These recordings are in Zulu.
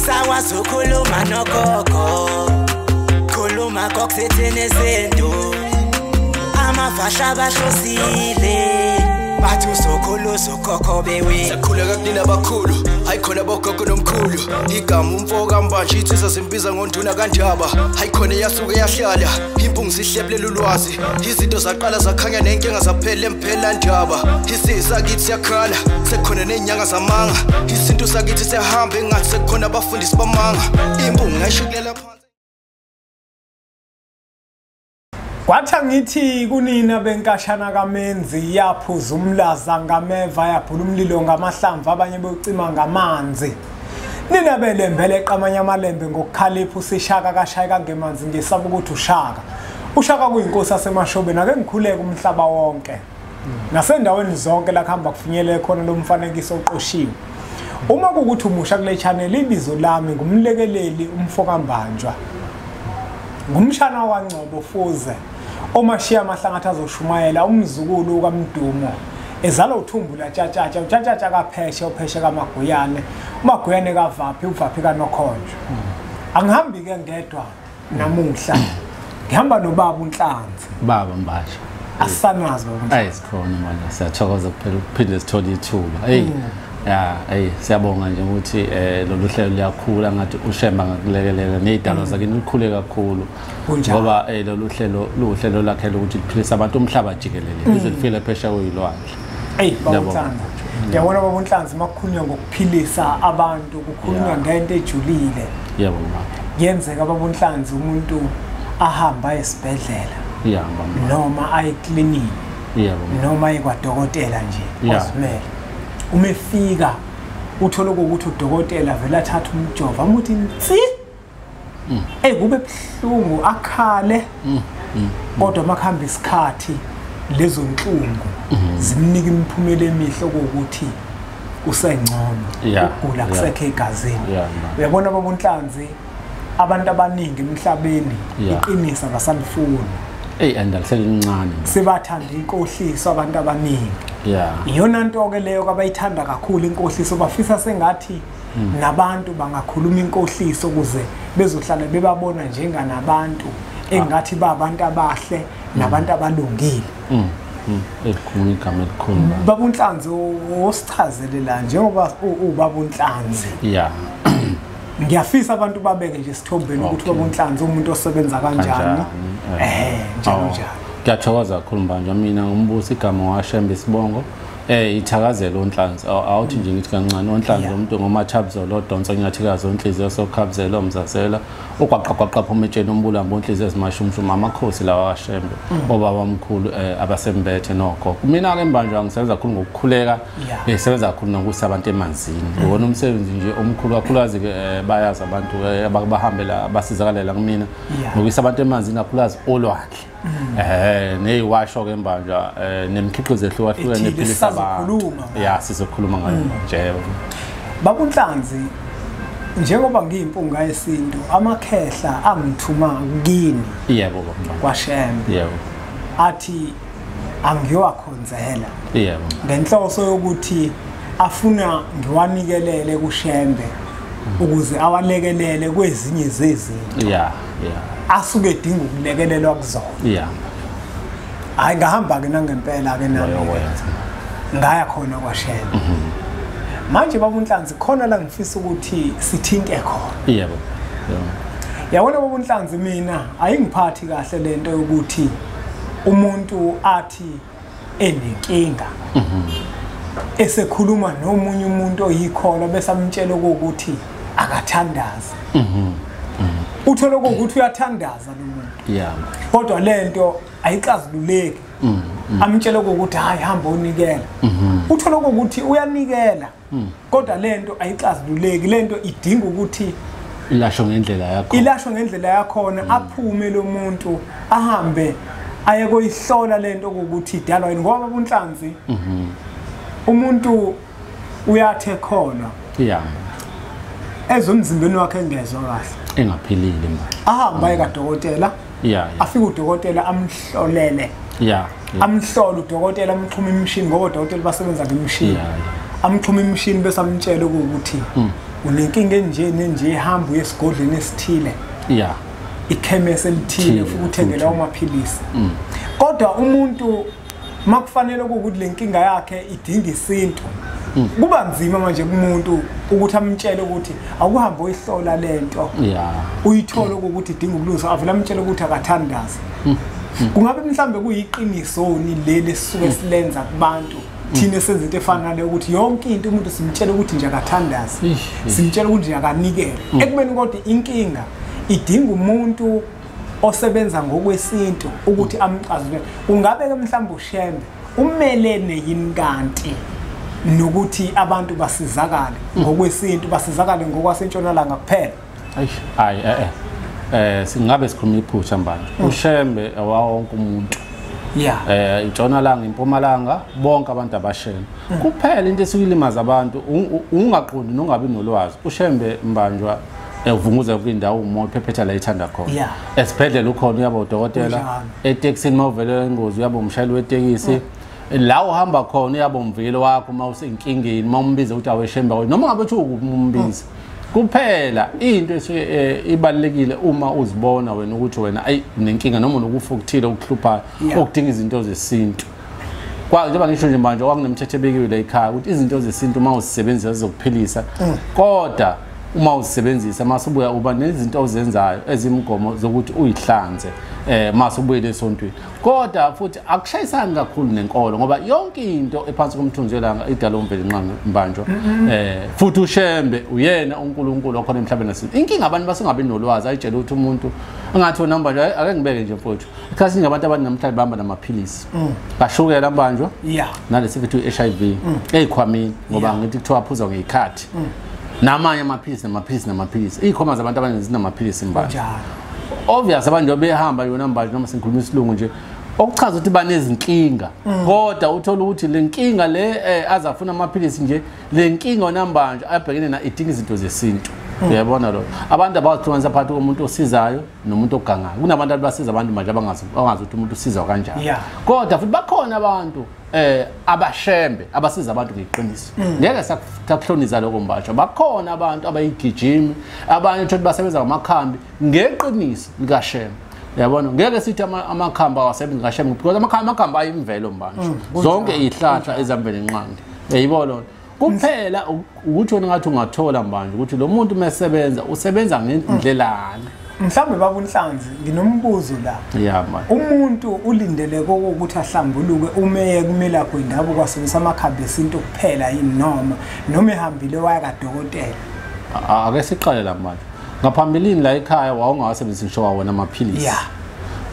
Usakwazi ukukhuluma nogogo, khuluma kokusetheni esintu, amavasha abahlosile bathi usokhuluza ukhokho bewe. Sakhuleka kunina abakhulu, hayi khona bogogo nomkhulu. Igama umfoka mbanje ithi sasimbiza ngonduna kanjaba. Hayi khona yasuke yahlala, impungu sihlebelela ulwazi. Izinto zaqala zakhanya nenkinga zaphela emphela njaba. Isisa kithi siyakhala, sekhona nenyanga zamanga. Izinto sakithi siyahamba engathi sekhona abafundisi bamanga. Impungu ngayishikelela phansi. Kwathi ngithi kunina benkashana kaMenzi yaphuza umlaza ngameva yaphula umlilo ngamahlamvu abanye beucima ngamanzi. Nina belembele eqamanya amalembe ngokukhalipha usishaka kashayeka ngemanzi ngesaba ukuthi ushaka. Ushaka kuyinkosi yasemashobeni ake ngikhuleke umhlaba wonke. Nasendaweni zonke la kuhamba kufinyelele khona lo mfanekiso oqoshiwe. Uma kukuthi umusha kule channel ibizo lami ngumlekeleli umfokambanjwa. Ngumshana waNgcobo Fuze. Omashiya amahlangatha azoshumayela umzukulu kaMdumo ezala uthumbula tshatatsha utshatatsha kapheshe upheshe kaMaguyane uMaguyane kavaphi uvaphi kaNokhonjo. Angihambi ke ngedwa namuhla ngihamba nobaba uNhlanzi baba Mbasha asanazi baba ayisikhona manje siyathokoza ukuphinde sithole ithuba siyabonga nje ukuthi lolu hlelo liyakhula ngathi ushemba ngakulekelela nezidalo zakini likhule kakhulu ngoba lolu hlelo lakhela ukuthi liphilise abantu umhlaba jikelele ize lifile phesha kuyilwandle. Baba uNhlanzi ngiyabona baba uNhlanzi makukhulunywa ngokuphilisa abantu kukhulunywa ngento ejulile. Yebo baba. Yenzeka baba uNhlanzi umuntu ahamba esibhedlela noma ayekliniki noma ayekwadokotela nje osimele. Umefika uthola ukuthi udokotela vele athatha umjovo amuthi nsi kube buhlungu akhale kodwa amakhambi isikhathi lezo nhlungu zimnika imiphumela emihle ukuthi usengcono ukugula kusekho egazini. Uyabona baba uNhlanzi abantu abaningi emhlabeni iqinisa basalifuna andalihleli lincane sebathanda inkohliso abantu abaningi. Iyona nto ke leyo abayithanda kakhulu inkohliso bafisa sengathi nabantu bangakhuluma inkohliso ukuze bezohlala bebabona njenganabantu engathi babantu abahle nabantu abalungile. Elikhulu igama elikhulu. Baba uNhlanzi osichazelela njengoba ubaba uNhlanzi. Ngiyafisa abantu babeke nje isithombeni ukuthi baba uNhlanzi umuntu osebenza kanjani. Njalo. Ngiyathokoza kakhulu manje mina ngumbusi igama washemba isibongo ithakazelo uNhlanzi awuthi nje ngithi kancane uNhlanzi umuntu ngomathabuzolo odonsa nyathikazi onhliziyo sokhabuzela umzazela ukwaqaqaqa phometsheni umbulamba onhliziyo ezimashumshuma amakhosi lawa washembe obaba omkhulu abasembethe nokho. Mina ke manje ngisebenza kakhulu ngokukhuleka ngisebenza kakhulu nokusa abantu emanzini ngibona umsebenzi nje omkhulu kakhulukazi ke bayazi abantu abahambela abasizakalela kumina ngokusa abantu emanzini kakhulukazi olwandle neyiwasho ke manje nemikhiqizo ehlukahlukene ephilisa abantu. Sizokhuluma ngayo nje. Baba uNhlanzi njengoba ngiyimpunga yesintu amakhehla angithuma kini. Yebo baba. KwaShembe. Yebo. Athi angiyowakhonzela. Yebo. Ngenhloso yokuthi afuna ngiwanikelele kuShembe ukuze awalekelele kwezinye zezinto. Asuke edinga ukulekelelwa kuzona. Hayi ngahamba ke nangempela ke nami. Ngaya khona kwaShembe. Manje baba uNhlanzi khona la ngifisa ukuthi sithinte khona. Yebo. Yabona baba uNhlanzi mina ayingiphathi kahle lento yokuthi umuntu athi enenkinga. Esekhuluma nomunye umuntu oyikholwa bese amtshela ukuthi akathandaza. Uthola ukuthi uyathandaza lo muntu. Kodwa lento ayixazululeki. Amtshela ukuthi hayi hamba unikela. Uthola ukuthi uyanikela. Kodwa lento ayixazululeki lento idinga ukuthi ilashwe ngendlela yakho. Ilashwe ngendlela yakhona aphume lo muntu ahambe aye koyihlola lento ukuthi idalwa yini ngoba uNhlanzi umuntu uyathe khona. Ezomzimbeni wakhe engezwe kahle. Engaphilile manje. Ahamba ekadokotela. Afika udokotela amhlolele. Amhlola udokotela amxhuma imishini ngoba udokotela basebenza ngemishini. Amxhuma imishini bese amtshela ukuthi unenkinga enje ihamba uyesigodleni esithile yeah ikhemesi elithile futhi uthengela amaphilisi kodwa umuntu makufanele ukuthi lenkinga yakhe idinga isintu kuba nzima manje kumuntu ukuthi amtshele ukuthi akuhambe uyihlola lento uyithola ukuthi idinga ukulungiswa avela amtshele ukuthi akathandazi kungabe mhlambe kuyiqinisoni leli sisuke silenza kubantu thina senza into efana nale ukuthi yonke into umuntu simtshela ukuthi nje akathandazi simtshela ukuthi nje akanikele ekubeni kodwa inkinga idinga umuntu osebenza ngokwesintu ukuthi amchazele ungabe ke mhlawumbe ushembe umelene yini kanti nokuthi abantu basizakale ngokwesintu basizakale ngokwasentshonalanga kuphela singabe sikhuluma iphutha mbanje ushembe wonke umuntu intshonalanga impumalanga bonke abantu abashembe kuphela into esikulimaza abantu ungaqondi nongabi nolwazi ushembe mbanjwa uvunguza kwindawo umoya phephetha la ithanda khona esibhedlela ukhona uyaba udokotela eTexini mawuvele ingozi uyaba umshayeli wetekisi la uhamba khona uyaba umvilo wakho mawusenkingeni mawumbiza ukuthi aweshembe noma ngabe uthi ukumbiza kuphela into ibalekile uma uzibona wena ukuthi wena ayi nenkinga noma nokufa okuthile okuhluphayo okudinga izinto zesintu njengoba ngisho nje manje kwakunemthetho ebekiwe ekhaya ukuthi izinto zesintu mawuzisebenzisa zizokuphilisa kodwa uma uzisebenzisa masubuya uba nezinto ozenzayo ezimgomo zokuthi uyihlanze masubuyele esontweni kodwa futhi akushayisani kakhulu nenkolo ngoba yonke into ephansi komthunzi welanga idala umveli nqanga mbanjwa futhi ushembe uyena uNkulunkulu okhona emhlabeni nasinto inkinga abantu basingabi nolwazi ayitshela ukuthi umuntu angathi nambanje ake ngibeke nje mfowethu ikhasi ngabantu abanamhlanje bahamba namaphilisi bashukela mbanjwa nalesi futhi iHIV ezikhwamini ngoba ngithi kuthiwa aphuza ngezikhathi namanye amaphilisi ikhoma zabantu abaninzi zinamaphilisi mbanje obvious abantu behamba yona mbanje noma sinkhuluma isilungu nje okuchaza ukuthi banezinkinga kodwa uthola ukuthi lenkinga le azafuna amaphilisi nje lenkinga onambanje abhekene na idinga izinto zesintu uyabona lo abantu abazithumanisa phakathi komuntu osizayo nomuntu ogangayo kunabantu abasiza abantu manje abangazi ukuthi umuntu usiza kanjani kodwa futhi bakhona abantu abashembe abasiza abantu ngeqiniso ngeke sakuhloniza lokho mbasha bakhona abantu abayigijimi abanye ukuthi basebenza ngamakhambi ngeqiniso likashembe uyabona ngeke sithi amakhambi awasebenzi ngashembe because amakhambi ayimvelo mbanje zonke izihlahla ezambele enqandi uyayibona kuphela ukuthi wena ngathi ungathola manje ukuthi lo muntu mesebenza usebenza ngendlelana mhlambe baba uNhlanzi nginombuzo la umuntu ulindeleke ukuthi ahlambuluke umeye kumelaphi wendabuko wasebenzisa amakhambi esintu kuphela yini noma ehambile waya kadokotela ake siqale la manje ngaphambilini la ekhaya wawungawasebenzisi ngisho wona amaphilisi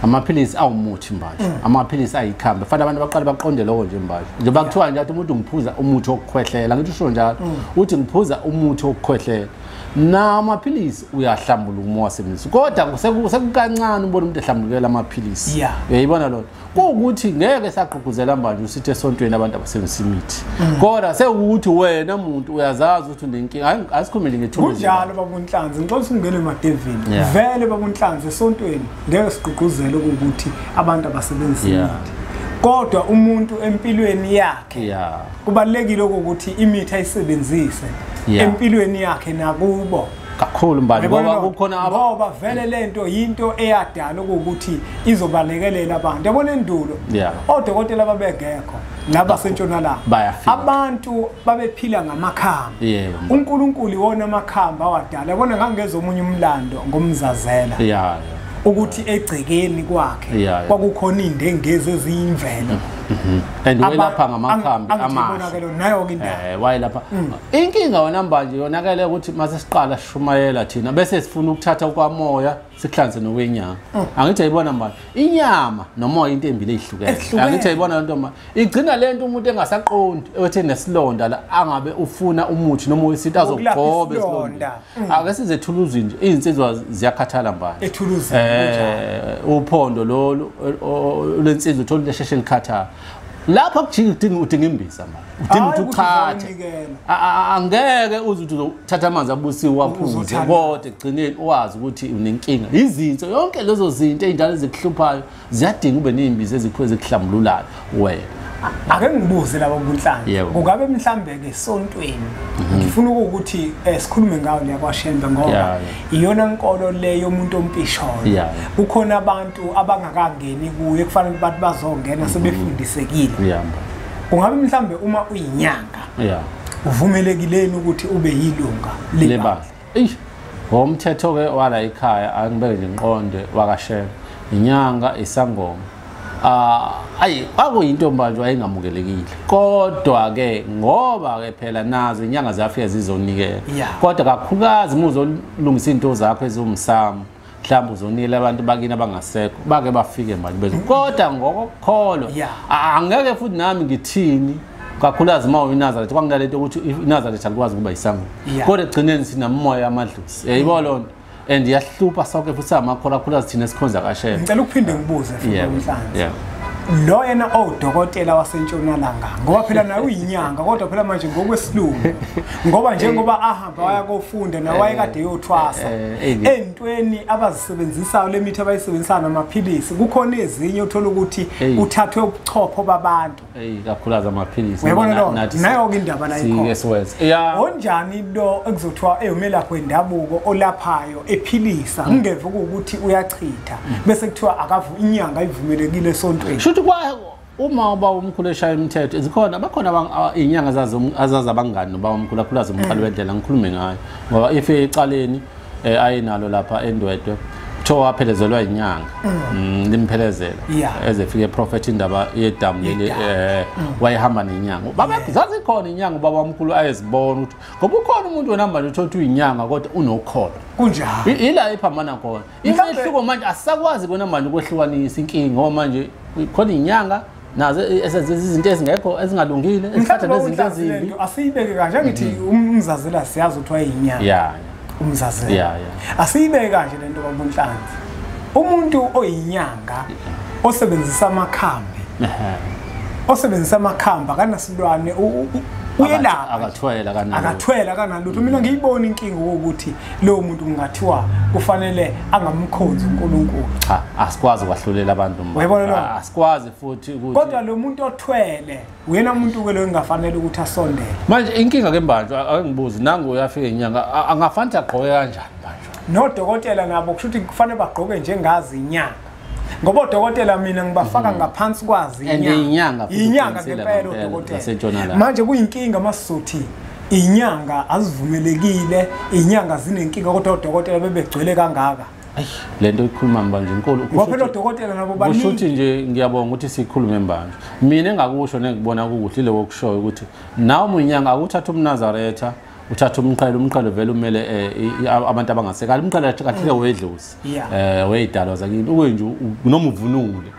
amaphilisi awumuthi manje amaphilisi ayikhambi fanele abantu baqale baqonde lokho nje manje njengoba kuthiwa nje umuntu ngiphuza umuthi wokukhwehlela ngithi usho njalo uthi ngiphuza umuthi wokukhwehlela na amaphilisi uyahlambuluka uma wasebenzisa kodwa sekukancane ubona umuntu ehlambulukela amaphilisi uyayibona lo ukuthi ngeke saqhuguzela manje usithi esontweni abantu abasebenzisa imithi kodwa sekuthi wena umuntu uyazazi ukuthi unenkinga asikhumele ngethuluzi kunjalo baba uNhlanzi ngixoxa singene emadevini vele baba uNhlanzi esontweni ngeke siqhuguzele ukuthi abantu abasebenzisa imithi kodwa umuntu empilweni yakhe kubalekile ukuthi imithi ayisebenzise empilweni yakhe nakubo kakhulu mbali ngoba kukhona ngoba vele lento yinto eyadala ukuthi izobalekelela abantu yabona endulo odokotela babengekho labasentshonalanga abantu babephila ngamakhambi uNkulunkulu iwona amakhambi awadala yabona ngangeza omunye umlando ngomzazela ukuthi egcekeni kwakhe kwakukhona indengezi eziyimvelo and welapha ngamakhambi wayelapha inkinga wona manje yonakele ukuthi mase siqala sishumayela thina bese sifuna ukuthatha kwamoya sihlanze nokwenyama angithi ayibona manje inyama nomoya into embili ezihlukene angithi ayibona lento manje igcina lento umuntu engasaqondi ethi nesilonda la angabe ufuna umuthi noma wesintu azogcoba esilonda ake size ethuluzi nje izinsizwa ziyakhathala mbanje ethuluzi uphondo lolu lensizwa uthola lesheshe likhathala lapha kujika udinga imbiza manje udinga ukuthi ukhatha angeke uze uthatha amanzi abusiwe waphuze kodwa egcineni uwazi ukuthi unenkinga izinto yonke lezo zinto ezindala ezikuhluphayo ziyadinga ube nezimbiza ezikho ezikuhlambululayo wena ake ngibuze labo bunhlanje kungabe mhlambe ke esontweni ngifuna ukuthi sikhulume ngawo le kwaShembe ngoba iyona nkolo leyo umuntu ompishoyo kukhona abantu abangakangeni kuye kufanele bathi bazongena sebefundisekile kungabe mhlambe uma uyinyanga uvumelekile ukuthi ube yilunga lebandla ngomthetho ke wala ekhaya angibeke nje ngiqonde wakaShembe inyanga isangoma akuyinto manje ayingamukelekile kodwa ke ngoba ke phela nazo inyanga zafika zizonikela kodwa kakhulukazi umuzolungisa into zakho ezomsamo mhlawumbe uzonikela abantu bakini abangasekho bake bafike manje bezo kodwa ngokukholo angeke futhi nami ngithini kakhulukazi uma uyiNazaretha kwangilalento ukuthi iNazaretha alikwazi ukuba isangoma kodwa egcineni sina umoya amadlozi yayibona lonto and yahlupha sonke futhi amakhola kakhulukazi thina esikhonza kaShembe ngicela ukuphinde ngibuze futhi namhlanje lo yena odokotela wasentshonalanga ngoba phela naye uyinyanga kodwa phela manje ngokwesilungu ngoba njengoba ahamba waya kofunda nawaye kade yothwasa entweni abazisebenzisayo lemithi abayisebenzisana namaphilisi kukhona ezinye uthola ukuthi uthathwe ubuchopho babantu kakhulukazi amaphilisi nayo ke indaba la ikhona onjani lo ekuzothiwa Umelaphi wendabuko olaphayo ephilisa ngeve ukuthi uyachitha bese kuthiwa akavu inyanga ivumelekile esontweni uma uba umkhulu eshaya imithetho zikhona bakhona inyanga azazi abangani noba umkhulu akhulaza umqalo wendlela ngikhulume ngayo ngoba ife ecaleni ayinalo lapha endwedwe kuthiwa waphelezelwa inyanga limphelezela ezefike prophet indaba yedamu leli wayehamba nenyanga zazikhona inyanga ubaba omkhulu ayezibona ukuthi ngoba ukhona umuntu wenamba nje uthola inyanga kodwa unokholo kunjalo ila iphambana khona ifehluko manje asakwazi kona manje ukwehlukanisa inkinga ngoba manje khona inyanga nazo esenze izinto ezingekho ezingalungile ezithatha nezinto ezimbi asiyibeke kanje ngithi umzazela siyazi ukuthi wayinyanga umzazela asiyibeke kanje lento babunhlanzi umuntu oyinyanga osebenzisa amakhambi akanasilwane uyelapha akathwela kanalutho mina ngiyibona inkinga ukuthi lo muntu kungathiwa kufanele angamkhonzi uNkulunkulu asikwazi ukwahlulela abantu asikwazi futhi ukuthi kodwa lo muntu othwele uyena umuntu ke lo engafanele ukuthi asondele manje inkinga ke manje akengibuzi nangu uyafika inyanga angafanele agqoke kanjani manje nodokotela nabo kusho ukuthi kufanele bagqoke njengazi inyanga ngoba odokotela mina ngibafaka ngaphansi kwazi inyanga ngempela odokotela manje kuyinkinga masizothi inyanga azivumelekile inyanga zinenkinga kodwa odokotela bebegcwele kangaka lento ikhuluma manje inkulu ngoba odokotela nabo baningi kushuthi nje ngiyabonga ukuthi sikhulume manje mina engakusho nengibona ukuthi ile wokushoyo ukuthi nawe uyinyanga akuthatha uMnazaretha uthatha umqhele vele umele abantu abangasekala umqhele kahle wedlozi weyidalwa zakini ukwenje noma uvunule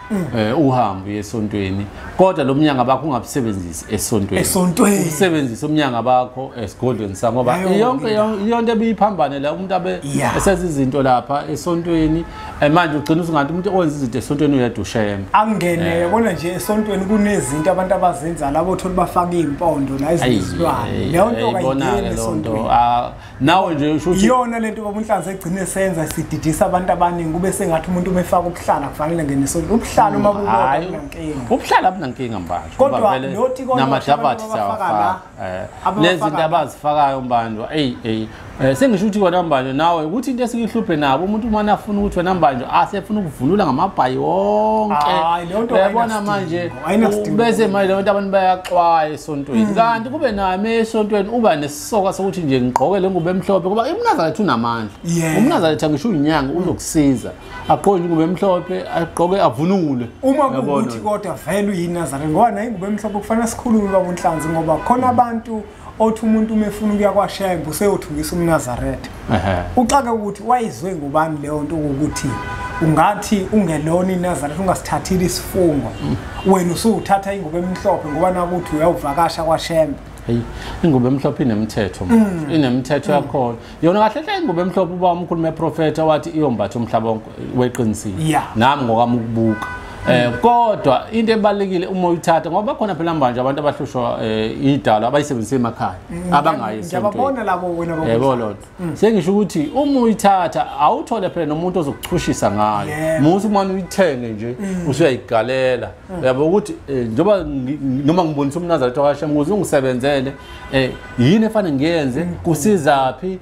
uhambe esontweni kodwa lo mnyanga bakho ungabisebenzisi esontweni usebenzise umnyanga bakho esigodlweni sa ngoba yonke iyonto ebiyiphambane la umuntu abe esenza izinto lapha esontweni manje ugcina usungathi umuntu owenza izinto esontweni uyedwa uShembe angene yabona nje esontweni kunezinto abantu abazenza labo othola bafaka impondo la ezizilwane leyo nto kayibona lonto nawe nje usho ukuthi iyona lento babunhlanzi egcine senza sididisa abantu abaningi kube sengathi umuntu umefaka ubuhlala kufanele ngene sonto ubuhlala uma bubona inkinga ubuhlala abunankinga manje kodwa loti namadabhathi sawafaka lezinto abazifakayo mbanjwa sengisho ukuthi kona mbanjwa nawe ukuthi into esihluphe nabo umuntu uma afuna ukuthi wena mbanjwa asefuna ukuvunula ngamabhayi wonke uyabona manje bese manje lento abantu bayaxwaya esontweni kanti kube nami esontweni uba nesisoka sokuthi nje ngigqoke lengubo emhlophe ngoba iMnazaretha unamandla uMnazaretha ngisho uyinyanga uzokusiza aqonje ingubo emhlophe agqoke avunule uma kuthi kodwa vele uyiNazaretha ngoba nayo ingubo emhlophe kufanele sikhulume babunhlanzi ngoba khona abantu othi umuntu umefuna ukuya kwaShembe useyothungisa uMnazaretha uxaka ukuthi wayizwe ngubani leyo nto ukuthi ungathi ungelona iNazaretha ungasithathile isifungo wena usuthatha ingubo emhlophe ngoba nakuthi uyawuvakasha kwaShembe ingubo emhlophe inemithetho manje inemithetho yakhona yona kahle hle ingubo emhlophe uba umkhulume prophet wathi iyombatha umhlaba weqinisile nami ngokami ukubuka kodwa into ebalekile uma uyithatha ngoba khona phela manje abantu abahlushwa idala abayisebenzisa emakhaya abangayi esontweni ngiyababona labo wena babo yebo lonto sengisho ukuthi uma uyithatha awuthole phela nomuntu ozokuchushisa ngayo musu uma uyithenge nje usuyayigalela yabo ukuthi njoba noma ngibonisa umNazaretha wakhe ukuze ungisebenzele yini efanele ngiyenze kusizaphi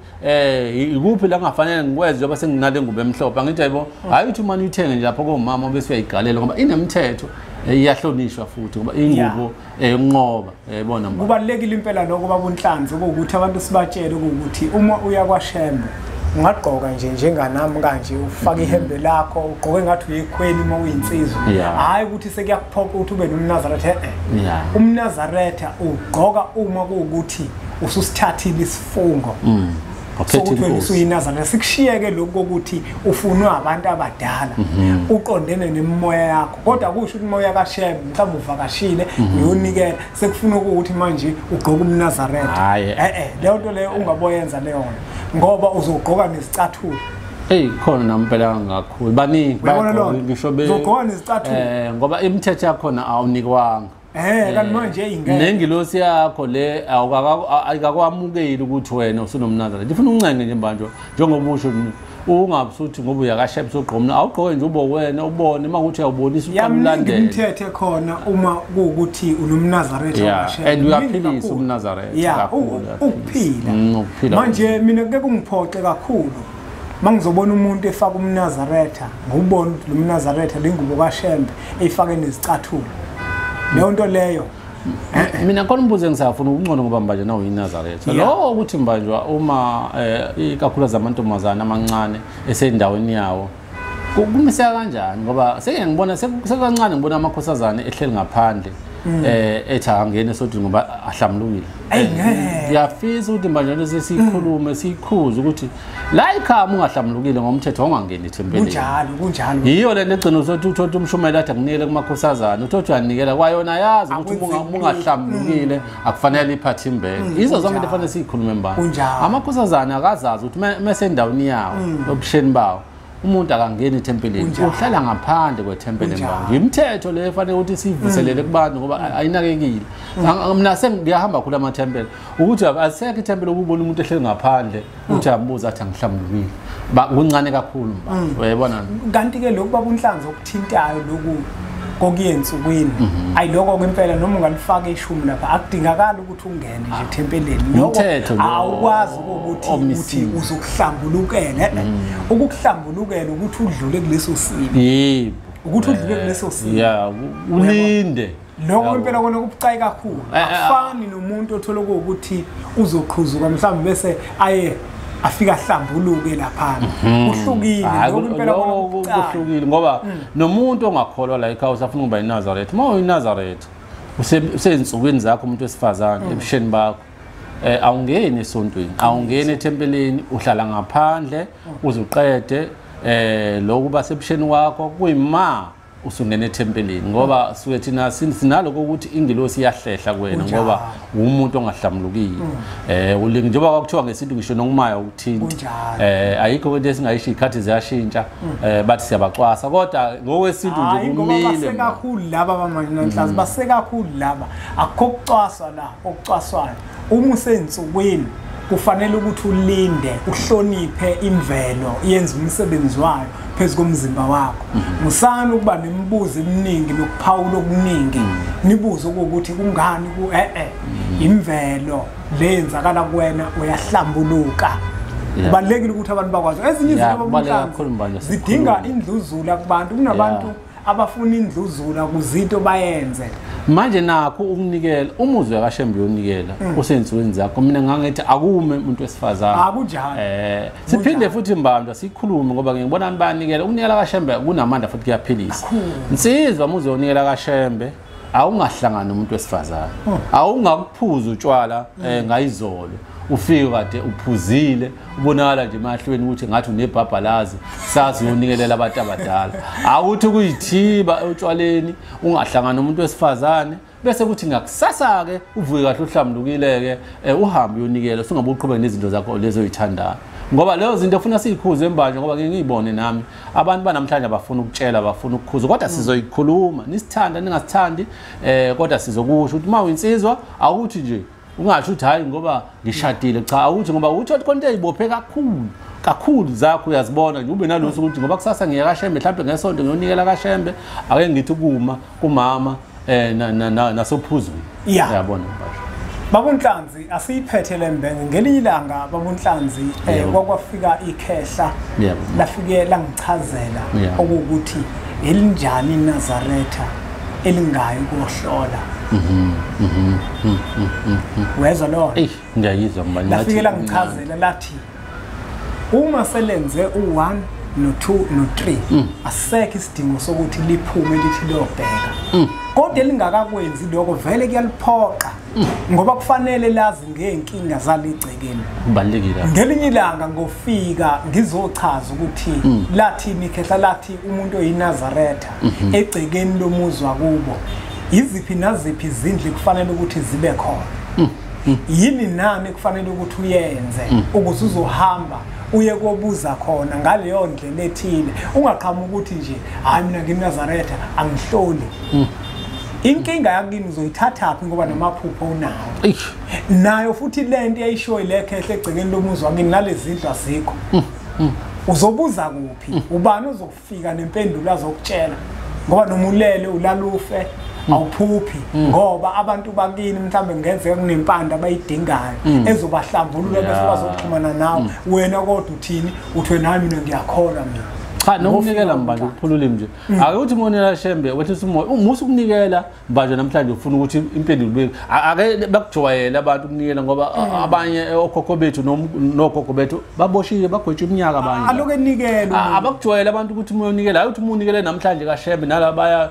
ikuphi la ngafanele ngikwenze njoba senginale ngubo emhlophe angithi ayibo hayi uthi uma uyithenge nje lapho komama bese uyayigalela ngoba inemithetho iyahlonishwa futhi ngoba ingubo yonqoba yabona mama kubalekile impela lokho babunhlanzi ukuthi abantu sibatshele ukuthi uma uya kwaShembe ungaqoka nje njenganami kanje ufaka ihembe lakho ugqoke ngathi uyikhweni uma uyinsizwa hayi ukuthi sekuyakuphoqa ukuthi ube noMnazaretha uMnazaretha ugqoka uma kuukuthi ususithathile isifungo sokuthi uyiNazaretha sikushiyeke lokho ukuthi ufunwa abantu abadala uqondene nemimoya yakho kodwa kusho ukuthi moya kaShembe mhlawumbe uvakashile uyonikela sekufuna ukuthi manje ugqoke uMnazaretha leyo nto leyo ungaboyenza leyo ngoba uzogqoka nesicathulo khona nampela ngakhulu baningi ngisho uzogqoka nesicathulo ngoba imithetho yakhona awunikwanga kanti manje ingeke nengilosi yakho le ayikakwamukeli ukuthi wena usunomNazaretha ifuna uncenge nje manje njengoba usho ungabusuthi ngoba uyakashebe sogqomna awugqoke nje ube wena ubone makuthi uyabonisa uqamulandela imithetho khona uma kuukuthi unomNazaretha wakashebe and uyaphilisa umNazaretha kakhulu ukuphila manje mina kuke kungiphoxe kakhulu mangizobona umuntu efaka umNazaretha ngubona ukuthi lo mNazaretha lengubo kaShembe eyifake nezicathulo leyo nto leyo mina khona umbuzo engisafuna ukungcono ngoba manje nawo yiNazaretha lo ukuthi mbanjwa uma ikakhulu zamantombazana amancane esendaweni yawo kumise kanjani ngoba ngibona sekancane ngibona amakhosazana ehleli ngaphandle ethi angene esontweni ngoba ahlamlukile ngiyafisa ukuthi manje lesi sikhulume sikhuze ukuthi la ikhama ungahlamlukile ngomthetho ongangeni ethempelini kunjalo yiyo le negcina usothi uthothi umshumela athi akunikele kumakhosazana uthothi uyanikela kwayona yazi ukuthi ungahlamlukile akufanele iphathe imbele izo zonke into efanele sikhulume mbani amakhosazana akazazi ukuthi mesendaweni yawo obusheni bawo umuntu akangeni ethempelini uhlala ngaphandle kwethempeli mbanje imithetho le efanele ukuthi sivuselele kubantu ngoba ayinakekile mina sengiyahamba khula amathempeli ukuthi asekho ithempeli ukubona umuntu ehleli ngaphandle uthi abuza athi angihlamlukile kuncane kakhulu uyabona kanti ke lokhu babunhlanzi okuthintayo lokhu kokuyensukwini ayiloko kwempela noma ungalifaka ishumi lapha akudingakala ukuthi ungene nje ethempelini lokho awukwazi ukuthi uzokuhlambulukela ukukuhlambulukela ukuthi udlule kuleso simo ukuthi udlule kuleso simo ulinde lokho impela kona kubucayi kakhulu afani nomuntu othola ukuthi uzoqhuzuka mhlawumbe bese aye afika hlambuluke lapha kuhlukile lokho impela kona kuhlukile ngoba nomuntu ongakholwa la ekhaya usafuna ukuba yiNazaretha uma uyiNazaretha usensukwini zakho umuntu wesifazane ebusheni bakho awungeni esontweni awungeni ethempelini uhlala ngaphandle uzuqede lokuba sebusheni wakho kuyima usungena ethempelini ngoba suke thina sinaloko ukuthi ingilosi iyahlehla kuwena ngoba umuntu ongahlamlukile ulingi njengoba kwakuthiwa ngesintu ngisho nokumaya ukuthinta ayikho into esingayisho ikhathi ziyashintsha bathi siyabacwasa kodwa ngokwesintu nje kumile basekakhulu laba bamanje nanhlazi basekakhulu laba akukho ukucwaswa la okucwaswayo uma usensukwini kufanele ukuthi ulinde uhloniphe imvelo yenza umsebenzi wayo phezu komzimba wakho musana ukuba nemibuzo eminingi nokuphawula okuningi nibuzo ukuthi kungani imvelo lenzakala kuwena uyahlambuluka kubalekile ukuthi abantu bakwazi ezinye izinto zidinga indluzula kubantu kunabantu abafuna indluzula kuzinto bayenze manje nakho ukunikela umuzwe kaShembe uyonikela usensukwini zakho mina ngangithi akume umuntu wesifazane akunjalo siphinde futhi mbandwa sikhulume ngoba ngibona banikela ukunikela kaShembe kunamandla futhi kuyaphilisa insizwa muze uyonikela kaShembe awungahlangana nomuntu wesifazane awungakuphuza utshwala ngayizolo ufike kade uphuzile ubonakala nje emahlweni ukuthi ngathi unebhabhalazi sazi unikelela abantu abadala awuthi kuyithiba utshwaleni ungahlangana nomuntu wesifazane bese kuthi ngakusasa ke uvuke kahle uhlamlukile ke uhambe uyonikela singabe uqhubeka nezinto zakho lezo uyithandayo ngoba leyo zinto ufuna sikhuze embanje ngoba ngiyibone nami abantu banamhlanje abafuna ukutshela abafuna ukukhuza kodwa sizoyikhuluma nisithanda ningasithandi kodwa sizokusho ukuthi mawinsizwa awuthi nje ungasho ukuthi hayi ngoba ngishadile cha awuthi ngoba uthi konke ezibophe kakhulu zakho uyazibona nje ube naloso ukuthi ngoba kusasa ngiya kaShembe mhlawumbe ngesonto ngiyonikela kaShembe ake ngithi kumama nasophuzweni uyabona mfasha Babunhlanzi asiyiphethe lembenge ngelinye ilanga babunhlanzi kwakwafika ikhehla lafike langichazela ukuthi elinjani iNazaretha elingayi ukuhlola wezwa lo ngiyayizwa manje lafike langichazela lathi uma selenze u1 no2 no3 asekho isidingo sokuthi liphume lithi lobheka kodwa elingakakwenzi lokho vele kuyaliphoqa ngoba kufanele lazi ngeenkinga zaligcekeni kubalekile ngelinye ilanga ngofika ngizochaza ukuthi lathini ikhehla lathi umuntu oyiNazaretha egcekeni lomuzwa kubo iziphi naziphi izindle kufanele ukuthi zibe khona yini nani kufanele ukuthi uyenze ukuze uzohamba uye kobuza khona ngaleyo ndlela ethile ungaqhamuka ukuthi nje hayi mina ngiNazaretha angihloli inkinga yakini uzoyithathaphi ngoba namaphupho unawo nayo futhi lento eyishoyi lekhehle egcekeni lomuzwa wakini nalezi zindlu azikho uzobuza kuphi ubani uzokufika nempendulo azokutshela ngoba nomulele ulalufe awuphuphi ngoba abantu bakini mhlambe ngenzeka kunempanda abayidingayo ezobahlambulula bese bazoxhumana nawe wena kodwa uthini uthi wena mina ngiyakholwa mina cha nokunikela mbanje ukuphulula nje ake uthi umonela Shembe wethi umusa ukunikela mbanje namhlanje ufuna ukuthi impendulo ake bakujwayela abantu ukunikela ngoba abanye okhokho bethu nokhokho bethu baboshiye bagwetshwe iminyaka abanye aloke nikela abakujwayela abantu ukuthi umonikela hayi uthi umonikele namhlanje kaShembe nalabaya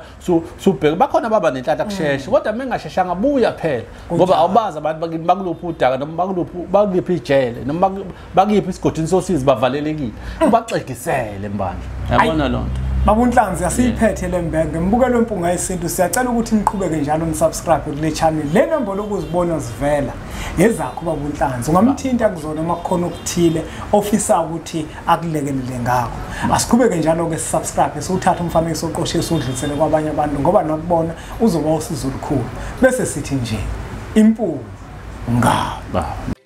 subheka bakhona baba nenhlanhla kusheshe kodwa mengasheshanga buya phela ngoba awubaza abantu bakuluphi udaka noma bakuliphi ijele noma bakiphi isigodini sosizi bavalelekile ubaxegisele mbanje yabona lonto babunhlanzi asiyiphethe lembenge mbukelo wempunga yesintu siyacela ukuthi niqhubeke njalo nisubscribe kule channel le nombolo ukuzibona zivela ezakho babunhlanzi ungamthinta kuzona makukhona okuthile ofisa ukuthi akulekelele ngakho asiqhubeke njalo ke subscribe sewuthatha umfanekiso oqoshe sodlulisele kwabanye abantu ngoba nakubona uzoba usizo olukhulu bese sithi nje impunga ngawo